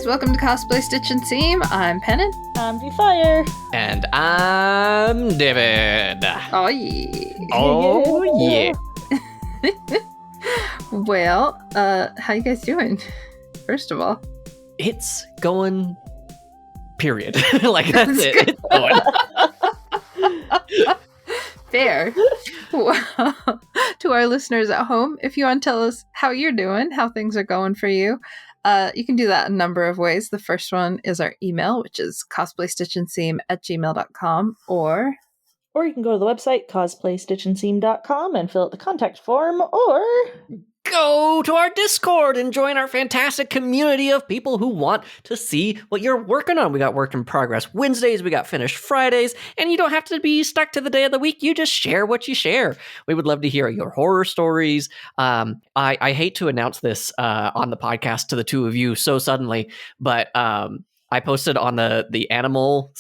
welcome to Cosplay Stitch and Seam. I'm Pannon. I'm Vfire. And I'm David. Oh yeah. Oh yeah. Well, how you guys doing? First of all. It's going, period. Like, that's it. It's going. Fair. Well, to our listeners at home, if you want to tell us how you're doing, how things are going for you, you can do that a number of ways. The first one is our email, which is cosplaystitchandseam@gmail.com, or you can go to the website, cosplaystitchandseam.com, and fill out the contact form, or go to our Discord and join our fantastic community of people who want to see what you're working on. We got work in progress Wednesdays, we got finished Fridays, and you don't have to be stuck to the day of the week. You just share what you share. We would love to hear your horror stories. I hate to announce this on the podcast to the two of you so suddenly, but I posted on the animal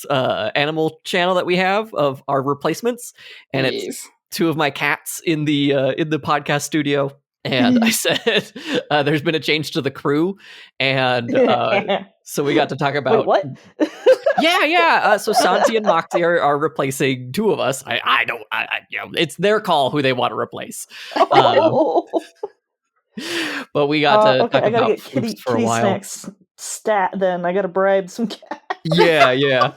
channel that we have of our replacements, and it's two of my cats in the podcast studio. And I said, there's been a change to the crew. And so we got to talk about... Wait, what? Yeah. So Santi and Moxie are replacing two of us. I don't, it's their call who they want to replace. But we got to talk I gotta about get kitty for a while. snacks stat then. I gotta bribe some cats. Yeah.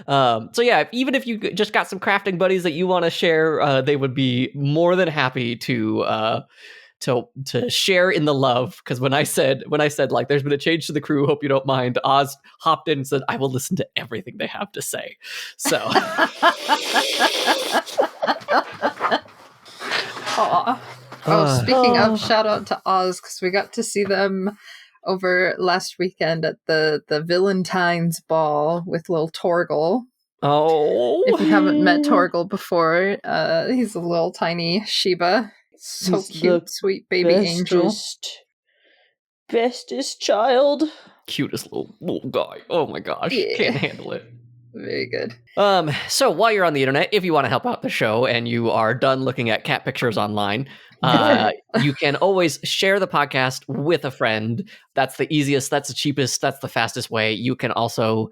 So yeah, even if you just got some crafting buddies that you want to share, they would be more than happy to share in the love. Because when I said like there's been a change to the crew, hope you don't mind, Oz hopped in and said, I will listen to everything they have to say. So speaking of, shout out to Oz, because we got to see them over last weekend at the Valentine's Ball with little Torgal. Oh, if you haven't met Torgal before, he's a little tiny Shiba. So he's cute, sweet baby angel. Bestest child. Cutest little guy. Oh my gosh, yeah. Can't handle it. Very good. So while you're on the internet, if you want to help out the show and you are done looking at cat pictures online, you can always share the podcast with a friend. That's the easiest, that's the cheapest, that's the fastest way. You can also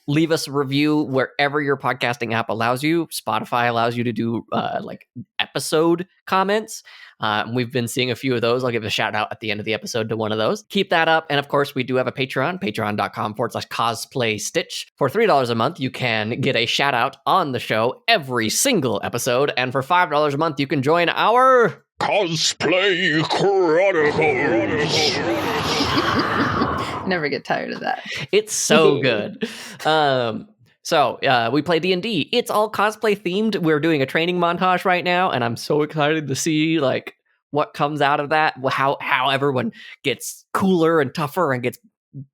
leave us a review wherever your podcasting app allows you. Spotify allows you to do like episode comments. We've been seeing a few of those. I'll give a shout out at the end of the episode to one of those. Keep that up. And of course, we do have a Patreon, patreon.com/cosplay stitch. For $3 a month, you can get a shout out on the show every single episode. And for $5 a month, you can join our Cosplay Chronicles. Never get tired of that. It's so good. So we play D&D. It's all cosplay themed. We're doing a training montage right now, and I'm so excited to see like what comes out of that. How everyone gets cooler and tougher and gets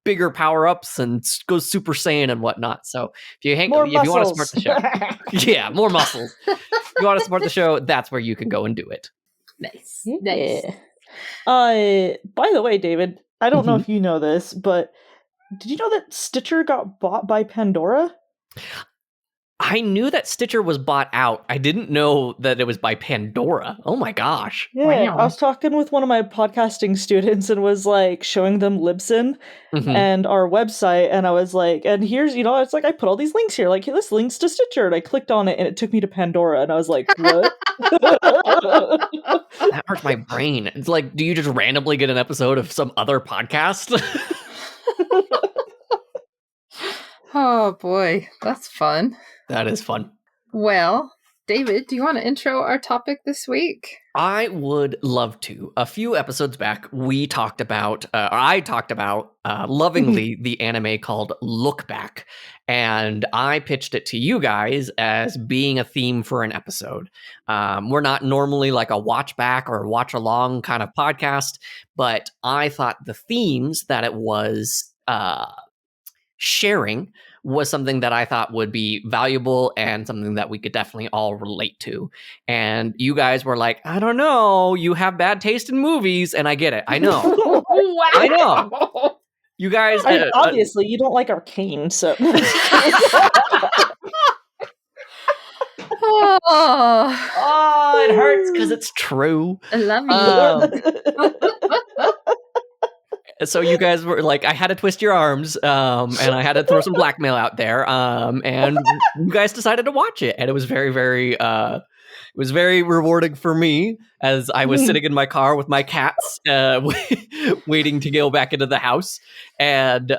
bigger power ups and goes Super Saiyan and whatnot. So if you want to support the show, yeah, more muscles. If you want to support the show, that's where you can go and do it. Nice. By the way, David, I don't know if you know this, but did you know that Stitcher got bought by Pandora? I knew that Stitcher was bought out. I didn't know that it was by Pandora. Oh my gosh. Yeah, wow. I was talking with one of my podcasting students and was like showing them Libsyn and our website, and I was like, and here's, it's like I put all these links here, like this links to Stitcher, and I clicked on it and it took me to Pandora, and I was like, what? That hurts my brain. It's like, do you just randomly get an episode of some other podcast? Oh boy, that's fun. That is fun. Well, David, do you want to intro our topic this week? I would love to. A few episodes back, I talked about lovingly the anime called Look Back, and I pitched it to you guys as being a theme for an episode. We're not normally like a watch back or watch along kind of podcast, but I thought the themes that it was sharing was something that I thought would be valuable and something that we could definitely all relate to. And you guys were like, I don't know, you have bad taste in movies, and I get it. I know. Wow. I know. You guys... obviously, you don't like Arcane, so... Oh, it hurts because it's true. I love you. So you guys were like, I had to twist your arms, and I had to throw some blackmail out there, and you guys decided to watch it, and it was very, very, it was very rewarding for me as I was sitting in my car with my cats, waiting to go back into the house, and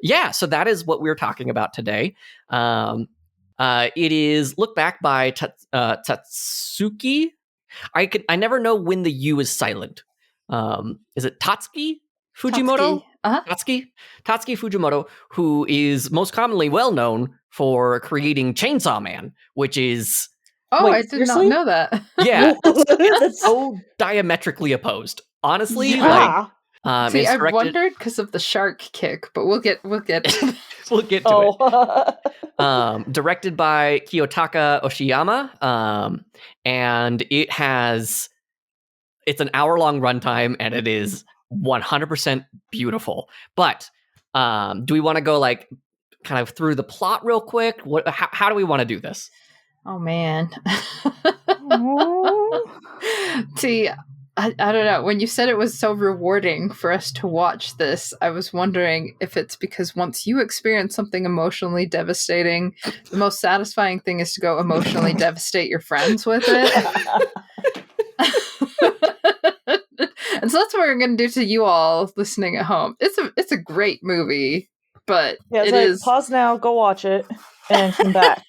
yeah, so that is what we're talking about today. It is Look Back by Tatsuki. I never know when the U is silent. Is it Tatsuki Fujimoto? Tatsuki Fujimoto, who is most commonly well known for creating Chainsaw Man, which is I did not know that. Yeah, it's so diametrically opposed. Honestly, like see, I wondered because of the shark kick, but we'll get we'll get to it. Directed by Kiyotaka Oshiyama, and it's an hour-long runtime, and it is 100% beautiful. But do we want to go like kind of through the plot real quick? How do we want to do this? Oh man. See, I don't know. When you said it was so rewarding for us to watch this, I was wondering if it's because once you experience something emotionally devastating, the most satisfying thing is to go emotionally devastate your friends with it. And so that's what we're going to do to you all listening at home. It's a great movie, but it is... Pause now, go watch it, and come back.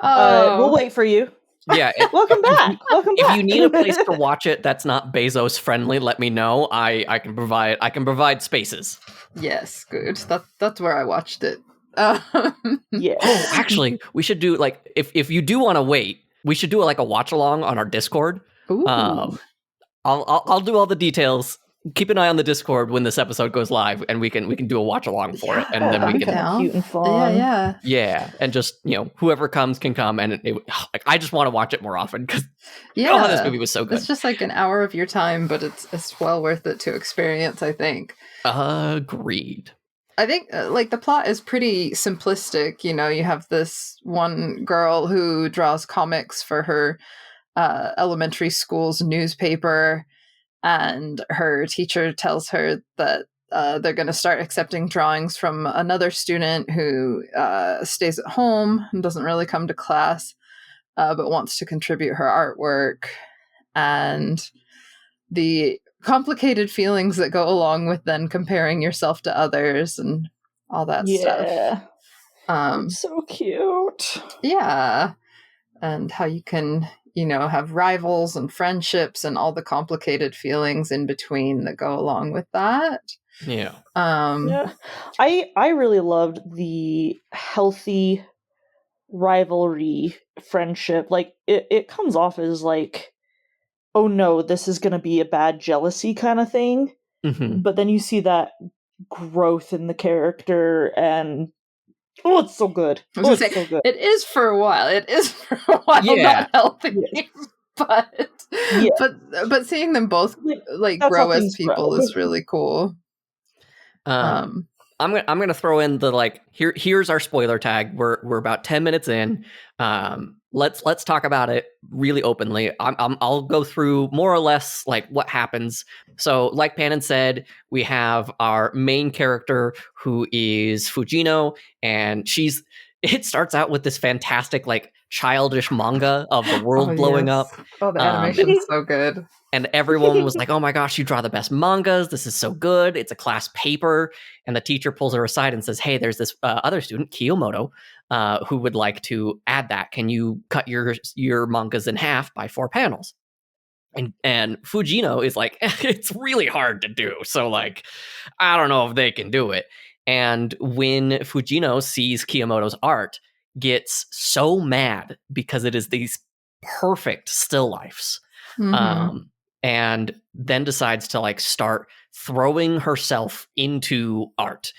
We'll wait for you. Yeah. Welcome back. If you need a place to watch it that's not Bezos friendly, let me know. I can provide spaces. Yes, good. That's where I watched it. Yeah. Oh, actually, we should do like if you do want to wait, we should do like a watch along on our Discord. Ooh. I'll do all the details. Keep an eye on the Discord when this episode goes live, and we can do a watch along for it, and then we can cute and fun. Yeah, and just whoever comes can come, and like I just want to watch it more often because this movie was so good. It's just like an hour of your time, but it's well worth it to experience, I think. Agreed. I think like the plot is pretty simplistic. You have this one girl who draws comics for her elementary school's newspaper, and her teacher tells her that they're going to start accepting drawings from another student who stays at home and doesn't really come to class, but wants to contribute her artwork, and the complicated feelings that go along with then comparing yourself to others and all that stuff. So cute. Yeah. And how you can, have rivals and friendships and all the complicated feelings in between that go along with that. Yeah. I really loved the healthy rivalry friendship. Like it comes off as like, oh no, this is going to be a bad jealousy kind of thing. Mm-hmm. But then you see that growth in the character, and it's so good. So good. It is for a while. Not healthy. Yes. But seeing them both like grow as people is really cool. I'm gonna throw in the like here's our spoiler tag. We're about 10 minutes in. Let's talk about it really openly. I'll go through more or less like what happens. So like Pannon said, we have our main character who is Fujino, and it starts out with this fantastic like childish manga of the world blowing up. Oh, the animation is so good. And everyone was like, oh my gosh, you draw the best mangas. This is so good. It's a class paper. And the teacher pulls her aside and says, hey, there's this other student, Kiyomoto, who would like to add that. Can you cut your mangas in half by 4 panels? And Fujino is like, it's really hard to do. So like, I don't know if they can do it. And when Fujino sees Kiyomoto's art, gets so mad because it is these perfect still lifes. Mm-hmm. And then decides to like start throwing herself into art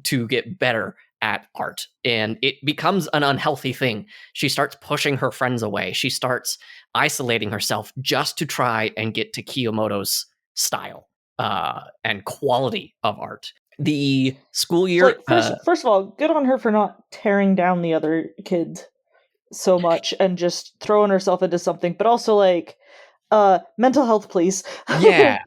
to get better at art. And it becomes an unhealthy thing. She starts pushing her friends away. She starts isolating herself just to try and get to Kiyomoto's style and quality of art. The school year... First of all, good on her for not tearing down the other kids so much and just throwing herself into something. But also, like, mental health, please. Yeah.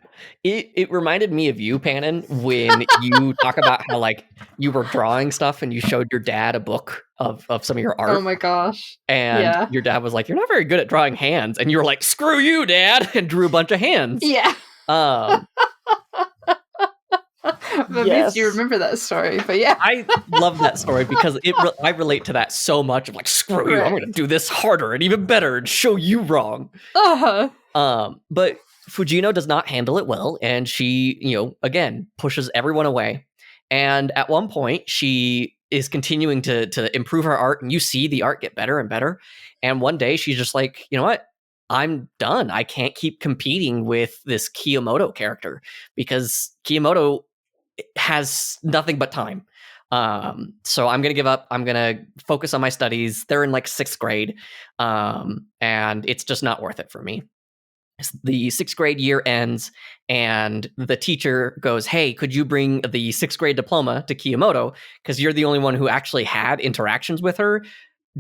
It reminded me of you, Pannon, when you talk about how like you were drawing stuff and you showed your dad a book of some of your art. Oh my gosh. And Yeah. your dad was like, "You're not very good at drawing hands." And you were like, "Screw you, Dad," and drew a bunch of hands. Yeah. At least you remember that story, but yeah. I love that story because I relate to that so much. Of like, screw you, I'm going to do this harder and even better and show you wrong. But Fujino does not handle it well, and she, again, pushes everyone away. And at one point, she is continuing to improve her art, and you see the art get better and better. And one day, she's just like, you know what? I'm done. I can't keep competing with this Kiyomoto character because Kiyomoto has nothing but time. So I'm going to give up. I'm going to focus on my studies. They're in like 6th grade. And it's just not worth it for me. The 6th grade year ends and the teacher goes, "Hey, could you bring the 6th grade diploma to Kiyomoto? Because you're the only one who actually had interactions with her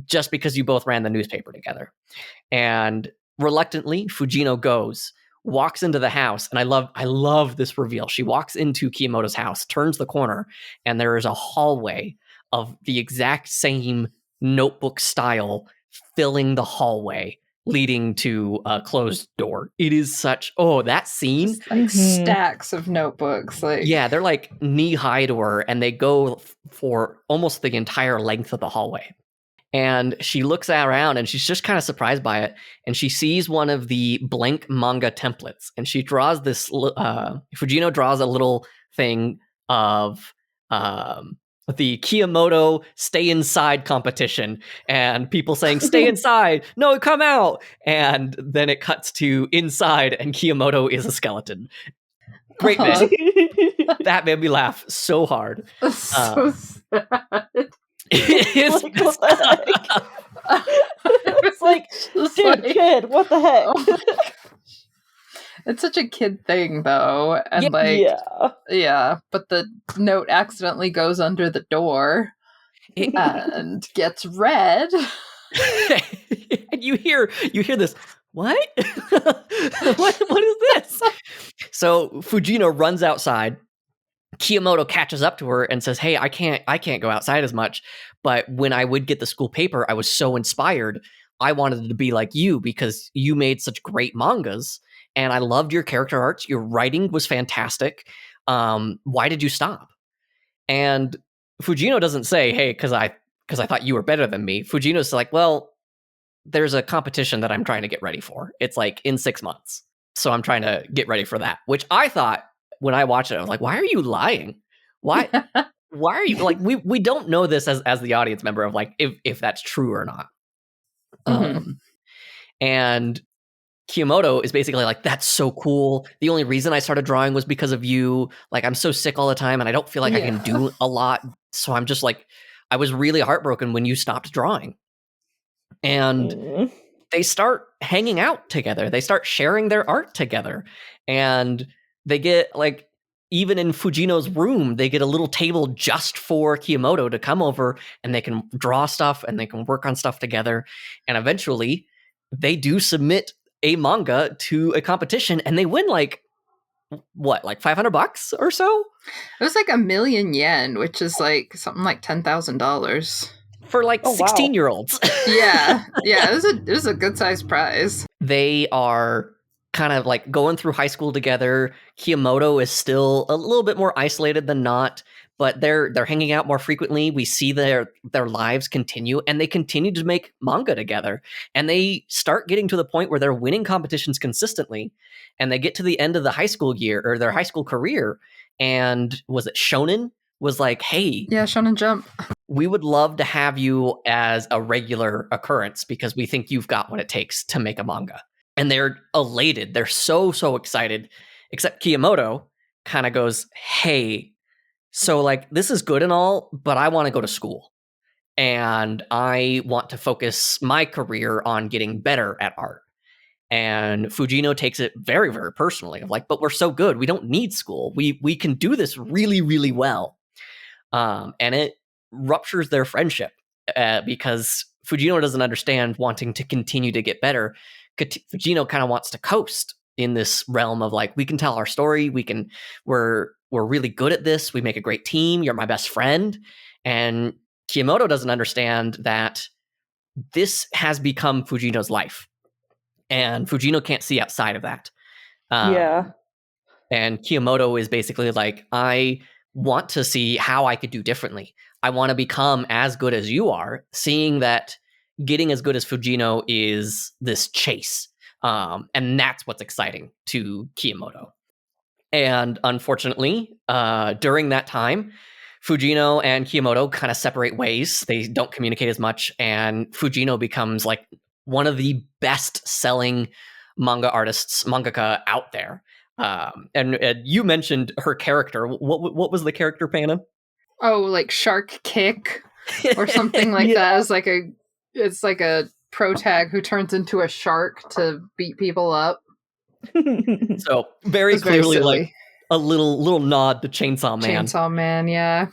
just because you both ran the newspaper together." And reluctantly, Fujino goes, walks into the house, and I love this reveal. She walks into Kiyomoto's house, turns the corner, and there is a hallway of the exact same notebook style filling the hallway, leading to a closed door. It is such that scene. Just like stacks of notebooks. Like yeah, they're like knee high to her, and they go for almost the entire length of the hallway. And she looks around and she's just kind of surprised by it. And she sees one of the blank manga templates. And she draws this, Fujino draws a little thing of the Kiyomoto stay inside competition. And people saying, "Stay inside, no, come out." And then it cuts to inside and Kiyomoto is a skeleton. Great man. That made me laugh so hard. So sad. It's like, what the heck? It's like, dude, kid, what the heck? Oh it's such a kid thing, though, and yeah. But the note accidentally goes under the door and gets read. And you hear this. What? What is this? So Fujino runs outside. Kiyomoto catches up to her and says, "Hey, I can't go outside as much, but when I would get the school paper, I was so inspired. I wanted to be like you because you made such great mangas, and I loved your character arts. Your writing was fantastic. Why did you stop?" And Fujino doesn't say, "Hey, because I thought you were better than me." Fujino's like, "Well, there's a competition that I'm trying to get ready for. It's like in 6 months, so I'm trying to get ready for that." Which I thought, when I watched it, I was like, "Why are you lying? Why are you like?" We don't know this as the audience member of like if that's true or not. And Kiyomoto is basically like, "That's so cool. The only reason I started drawing was because of you. Like, I'm so sick all the time, and I don't feel like I can do a lot. So I'm just like, I was really heartbroken when you stopped drawing." And they start hanging out together. They start sharing their art together, and they get like, even in Fujino's room, they get a little table just for Kiyomoto to come over and they can draw stuff and they can work on stuff together. And eventually they do submit a manga to a competition and they win like $500 or so? It was like 1,000,000 yen, which is like something like $10,000 for like 16-year-olds. Yeah. It was a good sized prize. They are kind of like going through high school together. Kiyomoto is still a little bit more isolated than not, but they're hanging out more frequently. We see their lives continue, and they continue to make manga together. And they start getting to the point where they're winning competitions consistently. And they get to the end of the high school year or their high school career. And was it Shonen? Was like, "Hey, yeah, Shonen Jump, we would love to have you as a regular occurrence because we think you've got what it takes to make a manga." And they're elated. They're so excited. Except Kiyomoto kind of goes, "Hey, so like this is good and all, but I want to go to school. And I want to focus my career on getting better at art." And Fujino takes it very, very personally of like, "But we're so good. We don't need school. We can do this really, really well." And it ruptures their friendship because Fujino doesn't understand wanting to continue to get better Fujino kind of wants to coast in this realm of like, we can tell our story, we're really good at this, we make a great team, you're my best friend. And Kiyomoto doesn't understand that this has become Fujino's life, and Fujino can't see outside of that. And Kiyomoto is basically like, I want to see how I could do differently. I want to become as good as you are, seeing that getting as good as Fujino is this chase. And that's what's exciting to Kiyomoto. And unfortunately, during that time, Fujino and Kiyomoto kind of separate ways. They don't communicate as much, and Fujino becomes like one of the best-selling mangaka out there. And you mentioned her character. What was the character, Pannon? Oh, like Shark Kick or something like that. It's like a pro tag who turns into a shark to beat people up. So very clearly, like a little nod to Chainsaw Man. Chainsaw Man, yeah.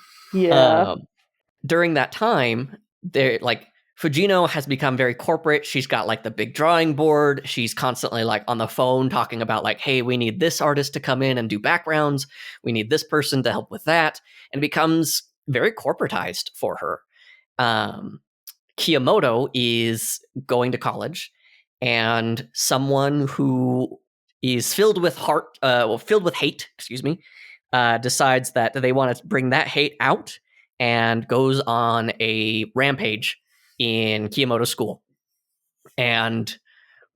During that time, Fujino has become very corporate. She's got like the big drawing board. She's constantly like on the phone talking about like, hey, we need this artist to come in and do backgrounds. We need this person to help with that. And it becomes very corporatized for her. Kiyomoto is going to college, and someone who is filled with hate, decides that they want to bring that hate out and goes on a rampage in Kiyomoto's school. And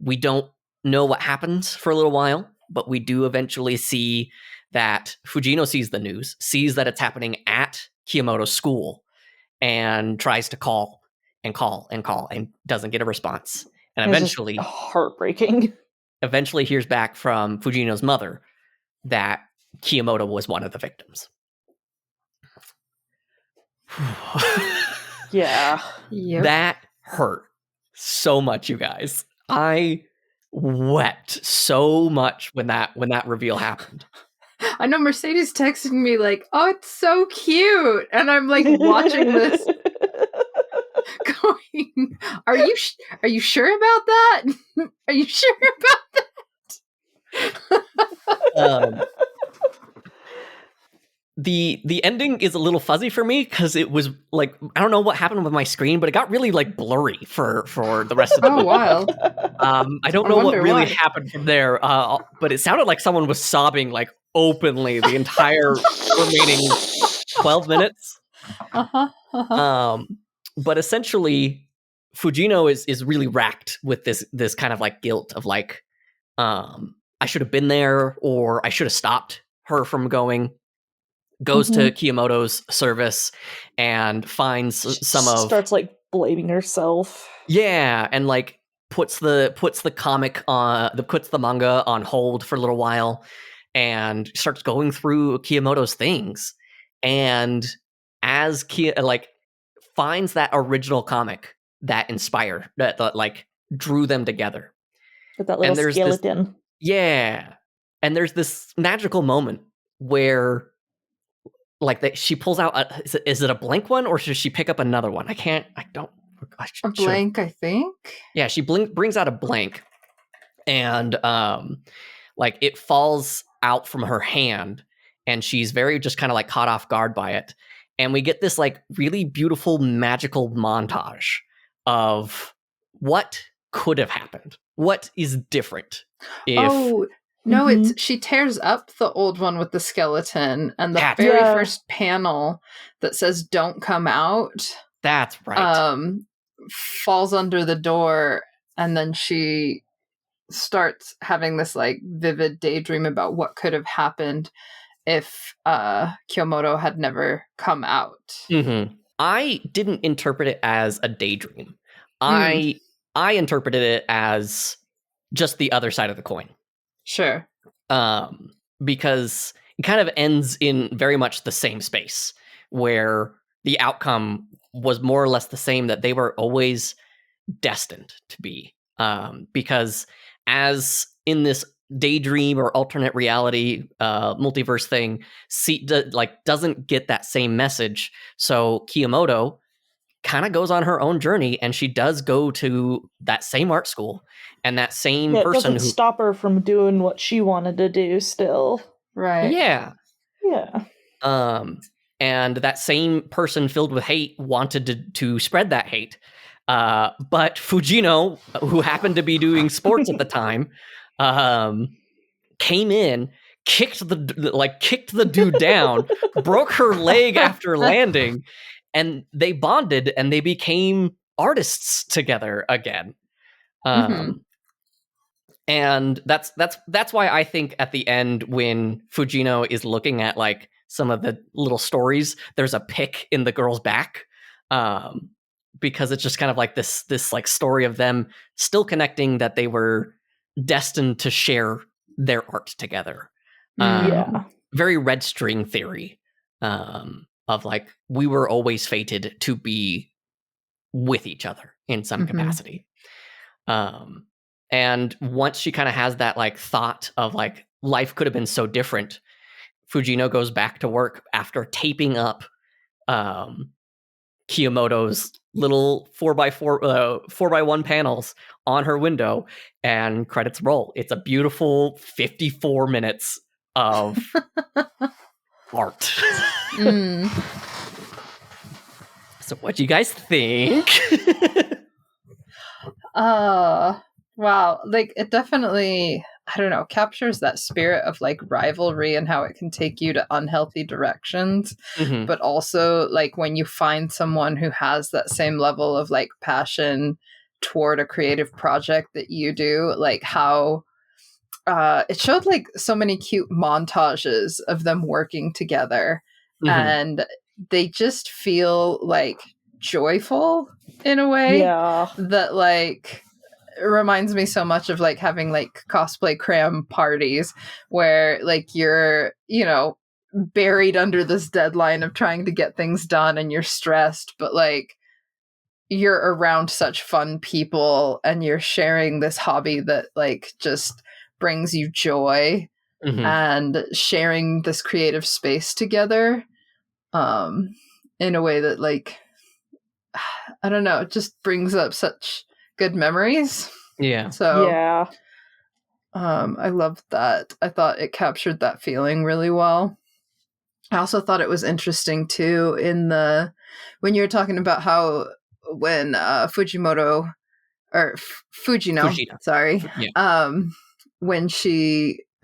we don't know what happens for a little while, but we do eventually see that Fujino sees the news, sees that it's happening at Kiyomoto's school, and tries to call and doesn't get a response. And eventually, heartbreaking. Eventually hears back from Fujino's mother that Kiyomoto was one of the victims. Yeah. Yep. That hurt so much, you guys. I wept so much when that reveal happened. I know Mercedes texted me like, "Oh, it's so cute," and I'm like watching this, going, "Are you sure about that? Are you sure about that?" The ending is a little fuzzy for me because it was like, I don't know what happened with my screen, but it got really like blurry for the rest of the movie. Wild. I don't know what really happened from there, but it sounded like someone was sobbing like openly the entire remaining 12 minutes. But essentially, Fujino is really racked with this kind of like guilt of like, I should have been there, or I should have stopped her from going. Goes to Kiyomoto's service and finds starts like blaming herself. Yeah, and like puts the manga on hold for a little while and starts going through Kiyomoto's things. And as finds that original comic that inspired, that like drew them together. With that little skeleton. And there's this magical moment where like she pulls out is it a blank one, or should she pick up another one? I think. Yeah, she brings out a blank, and like it falls out from her hand, and she's very just kind of like caught off guard by it. And we get this like really beautiful magical montage of what could have happened. What is different if No, she tears up the old one with the skeleton, and the very first panel that says "Don't come out." That's right. Falls under the door, and then she starts having this like vivid daydream about what could have happened if Kiyomoto had never come out. Mm-hmm. I didn't interpret it as a daydream. I interpreted it as just the other side of the coin. Sure. Because it kind of ends in very much the same space where the outcome was more or less the same, that they were always destined to be. Because as in this daydream or alternate reality multiverse thing, doesn't get that same message. So Kiyomoto kind of goes on her own journey, and she does go to that same art school, and that same it person doesn't stop her from doing what she wanted to do still. Right. Yeah. And that same person filled with hate wanted to spread that hate. But Fujino, who happened to be doing sports at the time, came in, kicked the dude down, broke her leg after landing, and they bonded and they became artists together again. And that's why I think at the end, when Fujino is looking at like some of the little stories, there's a pick in the girl's back, because it's just kind of like this like story of them still connecting, that they were destined to share their art together. Very Red String theory, of like, we were always fated to be with each other in some capacity. And once she kind of has that like thought of like, life could have been so different, Fujino goes back to work after taping up Kiyomoto's little 4x1 panels on her window, and credits roll. It's a beautiful 54 minutes of art. So what do you guys think? Wow. Like, it definitely, I don't know, captures that spirit of like rivalry and how it can take you to unhealthy directions. But also, like, when you find someone who has that same level of like passion toward a creative project that you do, like how it showed like so many cute montages of them working together, and they just feel like joyful in a way that like reminds me so much of like having like cosplay cram parties where like you're, you know, buried under this deadline of trying to get things done and you're stressed, but like you're around such fun people and you're sharing this hobby that like just brings you joy, and sharing this creative space together in a way that like, I don't know, it just brings up such good memories. So I loved that. I thought it captured that feeling really well. I also thought it was interesting too when you were talking about how when Fujino, sorry, when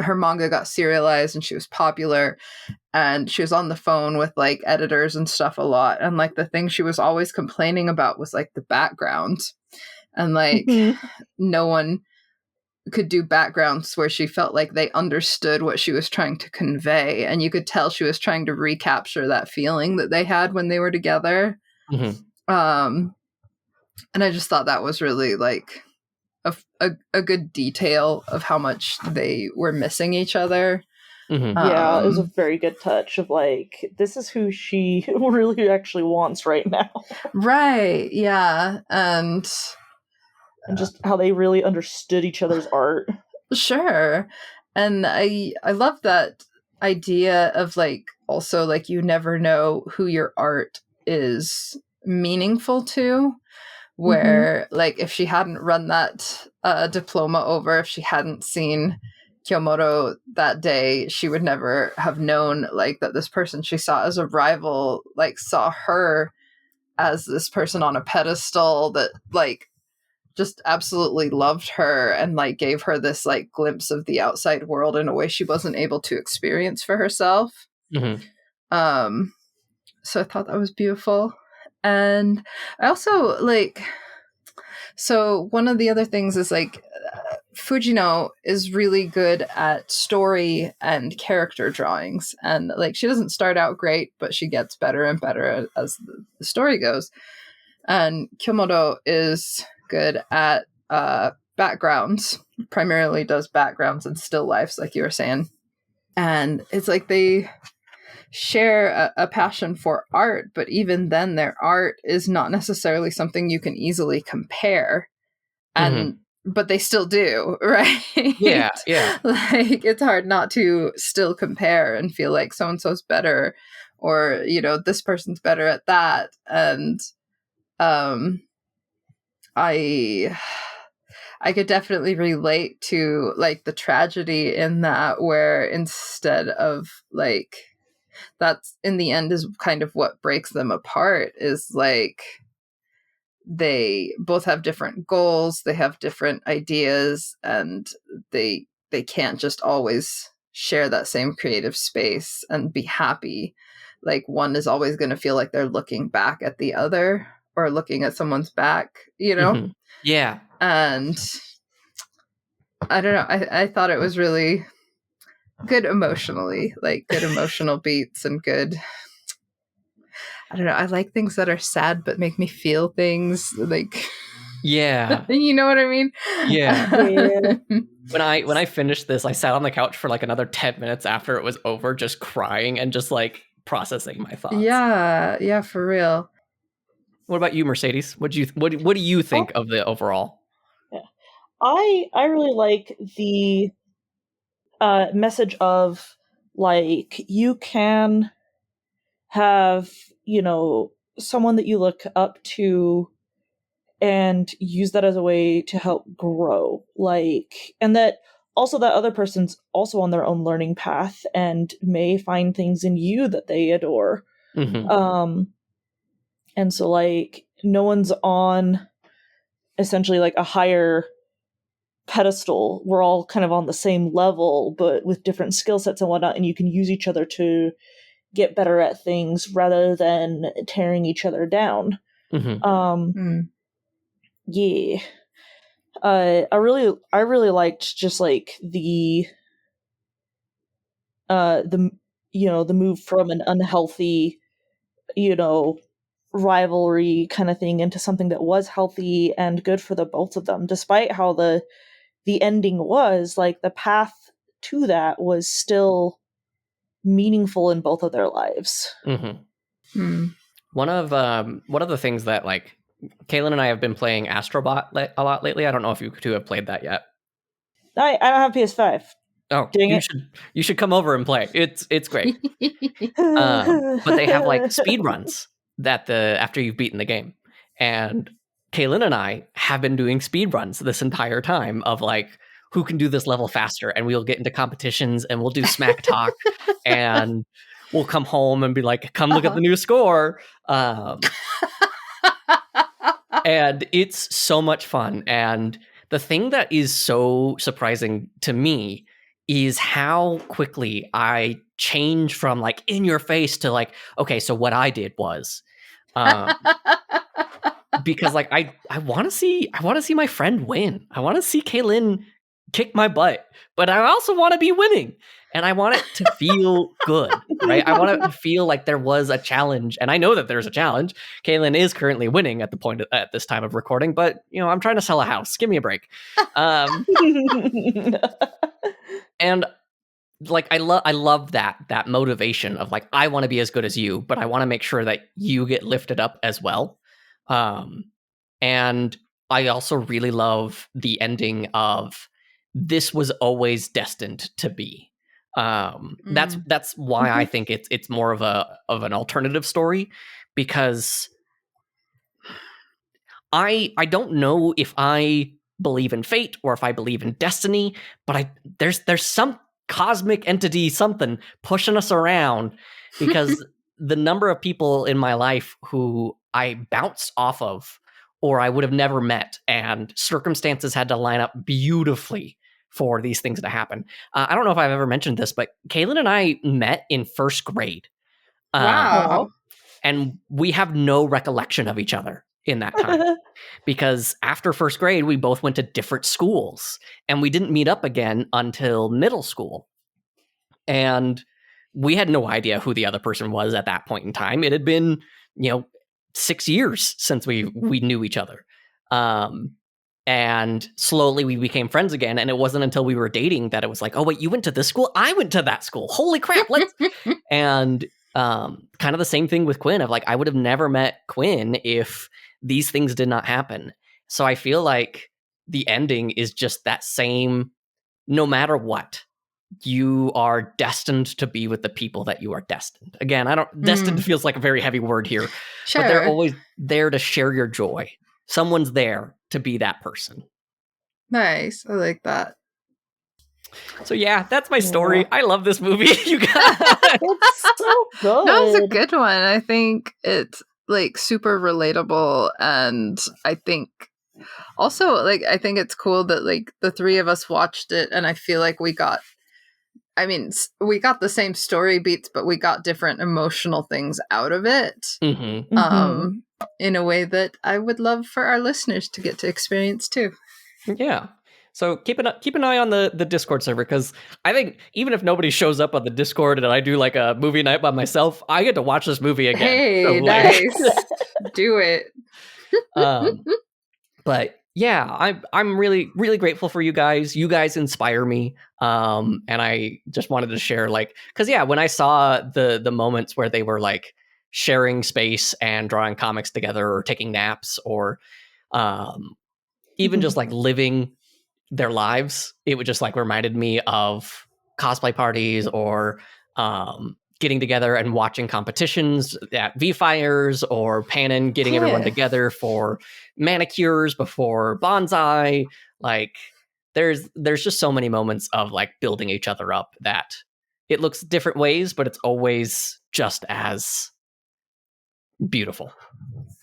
her manga got serialized and she was popular and she was on the phone with like editors and stuff a lot, and like the thing she was always complaining about was like the background, and like no one could do backgrounds where she felt like they understood what she was trying to convey, and you could tell she was trying to recapture that feeling that they had when they were together. And I just thought that was really like a good detail of how much they were missing each other. It was a very good touch of like, this is who she really actually wants right now. Right, yeah. And just how they really understood each other's art. Sure. And I love that idea of like, also like, you never know who your art is meaningful to, where like if she hadn't run that diploma over, if she hadn't seen Kiyomoto that day, she would never have known like that this person she saw as a rival like saw her as this person on a pedestal that like just absolutely loved her and like gave her this like glimpse of the outside world in a way she wasn't able to experience for herself. So I thought that was beautiful. And I also like, so one of the other things is like Fujino is really good at story and character drawings, and like she doesn't start out great, but she gets better and better as the story goes. And Kiyomoto is good at backgrounds, primarily does backgrounds and still lifes, like you were saying. And it's like they share a passion for art, but even then their art is not necessarily something you can easily compare. And but they still do, right? Yeah. Like it's hard not to still compare and feel like so and so's better, or you know, this person's better at that. And I could definitely relate to like the tragedy in that, where instead of like, that's in the end is kind of what breaks them apart, is like they both have different goals, they have different ideas, and they can't just always share that same creative space and be happy. Like one is always going to feel like they're looking back at the other, or looking at someone's back, you know? Mm-hmm. Yeah. And I don't know, I thought it was really good emotionally, like good emotional beats and good, I don't know, I like things that are sad but make me feel things, like, Yeah. you know what I mean? Yeah. Yeah. When I finished this, I sat on the couch for like another 10 minutes after it was over, just crying and just like processing my thoughts. Yeah, for real. What about you, Mercedes? What do you think of the overall? Yeah. I really like the message of like, you can have, you know, someone that you look up to and use that as a way to help grow, like, and that also that other person's also on their own learning path and may find things in you that they adore. Mm-hmm. And so like no one's on essentially like a higher pedestal. We're all kind of on the same level, but with different skill sets and whatnot, and you can use each other to get better at things rather than tearing each other down. Mm-hmm. Yeah. I really liked just like the the move from an unhealthy, you know, rivalry kind of thing into something that was healthy and good for the both of them. Despite how the ending was, like the path to that was still meaningful in both of their lives. Mm-hmm. One of the things that like Kaylin and I have been playing Astrobot a lot lately. I don't know if you two have played that yet. I don't have PS5. Oh, Dang you should come over and play. It's great. But they have like speed runs after you've beaten the game, and Kaylin and I have been doing speed runs this entire time of like who can do this level faster, and we'll get into competitions and we'll do smack talk, and we'll come home and be like, "Come look at the new score." And it's so much fun. And the thing that is so surprising to me is how quickly I change from like in your face to like, okay, so what I did was, because like I want to see my friend win. I want to see Kaylin kick my butt, but I also want to be winning, and I want it to feel good, right? I want it to feel like there was a challenge, and I know that there's a challenge. Kaylin is currently winning at this time of recording, but you know I'm trying to sell a house. Give me a break. And like I love that motivation of like I want to be as good as you, but I want to make sure that you get lifted up as well. And I also really love the ending of this was always destined to be. That's why I think it's more of an alternative story, because I don't know if I believe in fate or if I believe in destiny, but there's some cosmic entity, something pushing us around, because the number of people in my life who I bounced off of or I would have never met, and circumstances had to line up beautifully for these things to happen. I don't know if I've ever mentioned this, but Kaylin and I met in first grade. Wow. And we have no recollection of each other in that time. Because after first grade, we both went to different schools, and we didn't meet up again until middle school. And we had no idea who the other person was at that point in time. It had been, 6 years since we knew each other. And slowly we became friends again. And it wasn't until we were dating that it was like, oh, wait, you went to this school? I went to that school. Holy crap. And kind of the same thing with Quinn of like, I would have never met Quinn if these things did not happen. So I feel like the ending is just that same, no matter what, you are destined to be with the people that you are destined. Again, destined feels like a very heavy word here, Sure. but they're always there to share your joy. Someone's there to be that person. Nice. I like that. So yeah, that's my story. I love this movie. You guys. It's so good. That was a good one. I think it's like super relatable, and I think also like I think it's cool that like the three of us watched it, and I feel like we got the same story beats, but we got different emotional things out of it. In a way that I would love for our listeners to get to experience too. Yeah. So keep an eye on the Discord server, because I think even if nobody shows up on the Discord and I do like a movie night by myself, I get to watch this movie again. Hey, so, nice. Do it. But yeah, I'm really, really grateful for you guys. You guys inspire me. And I just wanted to share, like, because yeah, when I saw the moments where they were like sharing space and drawing comics together or taking naps or even just like living their lives, it would just like reminded me of cosplay parties or getting together and watching competitions at Vfires or Pannon, getting everyone together for manicures before bonsai. Like there's just so many moments of like building each other up that it looks different ways, but it's always just as beautiful.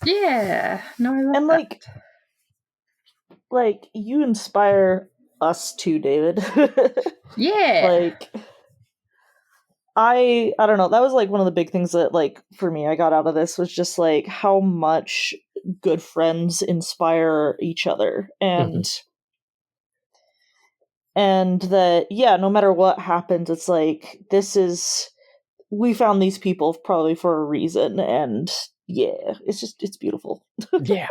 Yeah. No, I love and that. Like you inspire us too, David. Yeah. Like I don't know, that was like one of the big things that like for me I got out of this was just like how much good friends inspire each other, and that no matter what happens, it's like we found these people probably for a reason, and it's beautiful. Yeah.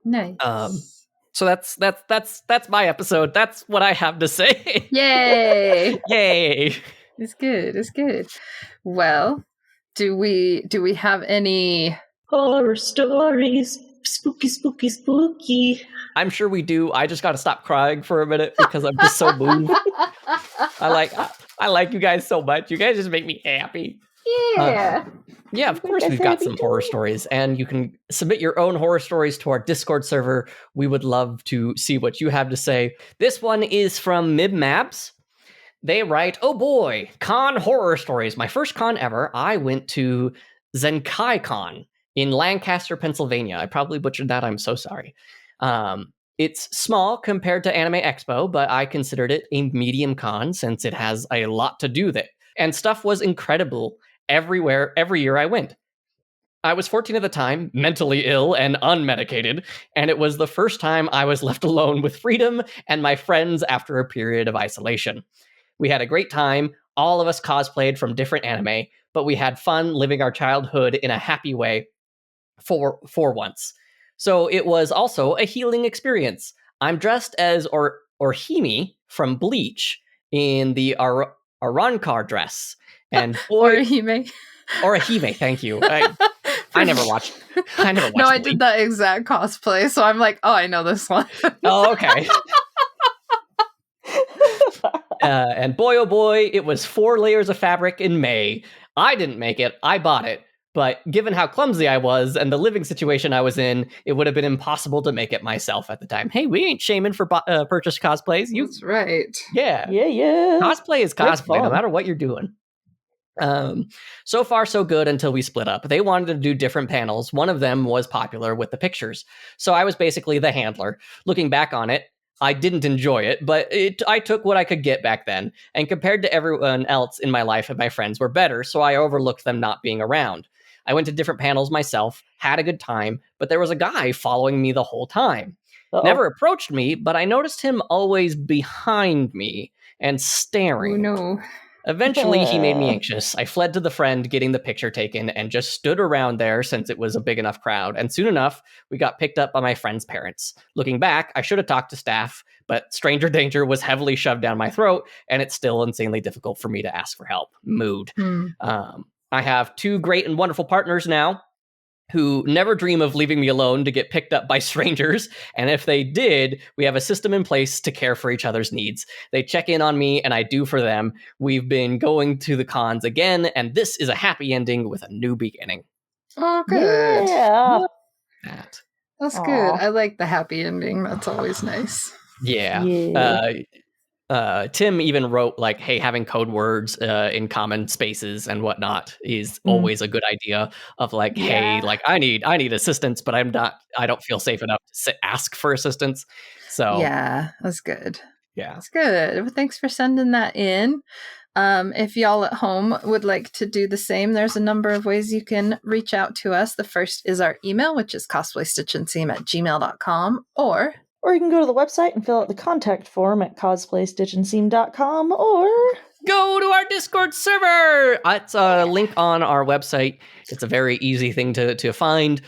Nice. So that's my episode. That's what I have to say. Yay. Yay. It's good. Well, do we have any horror stories? Spooky. I'm sure we do. I just got to stop crying for a minute because I'm just so moved. I like you guys so much. You guys just make me happy. Yeah. Yeah, of course we've got some horror stories, and you can submit your own horror stories to our Discord server. We would love to see what you have to say. This one is from MibMabs. They write, "Oh boy, con horror stories. My first con ever. I went to Zenkai Con in Lancaster, Pennsylvania." I probably butchered that. I'm so sorry. It's small compared to Anime Expo, but I considered it a medium con since it has a lot to do with it. And stuff was incredible everywhere, every year I went. I was 14 at the time, mentally ill and unmedicated, and it was the first time I was left alone with freedom and my friends after a period of isolation. We had a great time. All of us cosplayed from different anime, but we had fun living our childhood in a happy way for once. So it was also a healing experience. I'm dressed as Orihime from Bleach in the Arankar dress. And boy, Orihime, thank you. I never watched. No, I did that exact cosplay, so I'm like, oh, I know this one. Oh, okay. And boy, oh boy, it was 4 layers of fabric in May. I didn't make it. I bought it. But given how clumsy I was and the living situation I was in, it would have been impossible to make it myself at the time. Hey, we ain't shaming for purchase cosplays. That's right. Yeah. Cosplay is cosplay, no matter what you're doing. So far, so good until we split up. They wanted to do different panels. One of them was popular with the pictures. So I was basically the handler. Looking back on it, I didn't enjoy it, but I took what I could get back then. And compared to everyone else in my life, and my friends were better, so I overlooked them not being around. I went to different panels myself, had a good time, but there was a guy following me the whole time. Never approached me, but I noticed him always behind me and staring. Oh no. Eventually, he made me anxious. I fled to the friend getting the picture taken and just stood around there since it was a big enough crowd. And soon enough, we got picked up by my friend's parents. Looking back, I should have talked to staff, but stranger danger was heavily shoved down my throat, and it's still insanely difficult for me to ask for help. Mood. I have 2 great and wonderful partners now who never dream of leaving me alone to get picked up by strangers. And if they did, we have a system in place to care for each other's needs. They check in on me and I do for them. We've been going to the cons again, and this is a happy ending with a new beginning. Oh, good. Yeah. That's Aw. good. I like the happy ending. That's always nice. Yeah. Tim even wrote like, hey, having code words in common spaces and whatnot is always a good idea of like, hey, like I need assistance, but I don't feel safe enough to ask for assistance. So yeah, that's good. Yeah. That's good. Well, thanks for sending that in. If y'all at home would like to do the same, there's a number of ways you can reach out to us. The first is our email, which is cosplaystitchandseam@gmail.com, or you can go to the website and fill out the contact form at cosplaystitchandseam.com, or go to our Discord server. It's a link on our website. It's a very easy thing to find.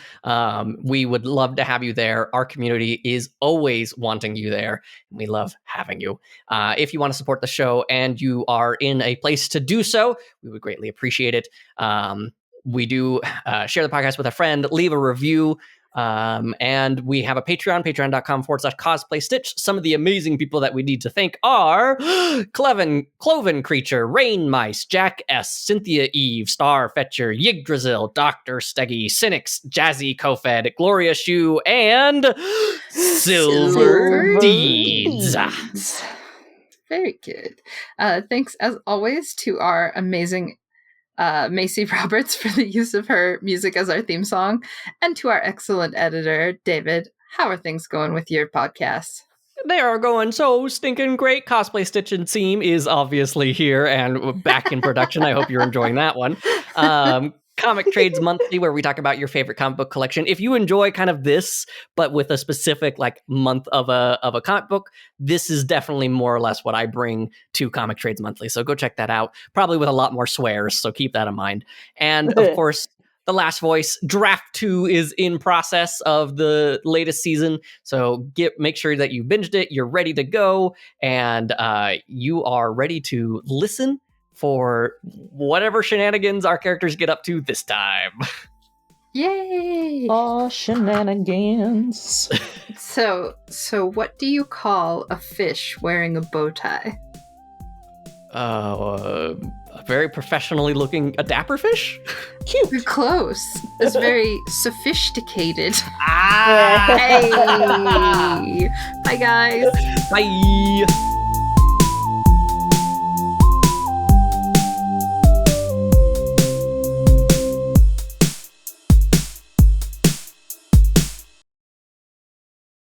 We would love to have you there. Our community is always wanting you there. We love having you. If you want to support the show and you are in a place to do so, we would greatly appreciate it. We do share the podcast with a friend, leave a review. And we have a Patreon, patreon.com/cosplaystitch. Some of the amazing people that we need to thank are Cloven Creature, Rain Mice, Jack S, Cynthia Eve, Star Fetcher, Yggdrasil, Dr. Steggy, Cynics, Jazzy Kofed, Gloria Shu, and Silver Deeds. Very good. Thanks as always to our amazing Macy Roberts for the use of her music as our theme song, and to our excellent editor, David. How are things going with your podcast? They are going so stinking great. Cosplay Stitch and Seam is obviously here and back in production. I hope you're enjoying that one. Comic Trades Monthly, where we talk about your favorite comic book collection. If you enjoy kind of this, but with a specific like month of a comic book, this is definitely more or less what I bring to Comic Trades Monthly. So go check that out. Probably with a lot more swears, so keep that in mind. And of course, The Last Voice Draft 2 is in process of the latest season. So make sure that you binged it, you're ready to go, and you are ready to listen for whatever shenanigans our characters get up to this time. Yay! oh, shenanigans. So what do you call a fish wearing a bow tie? A very professionally looking, a dapper fish? Cute. Close. It's very sophisticated. Ah! Hey! Bye, guys. Bye!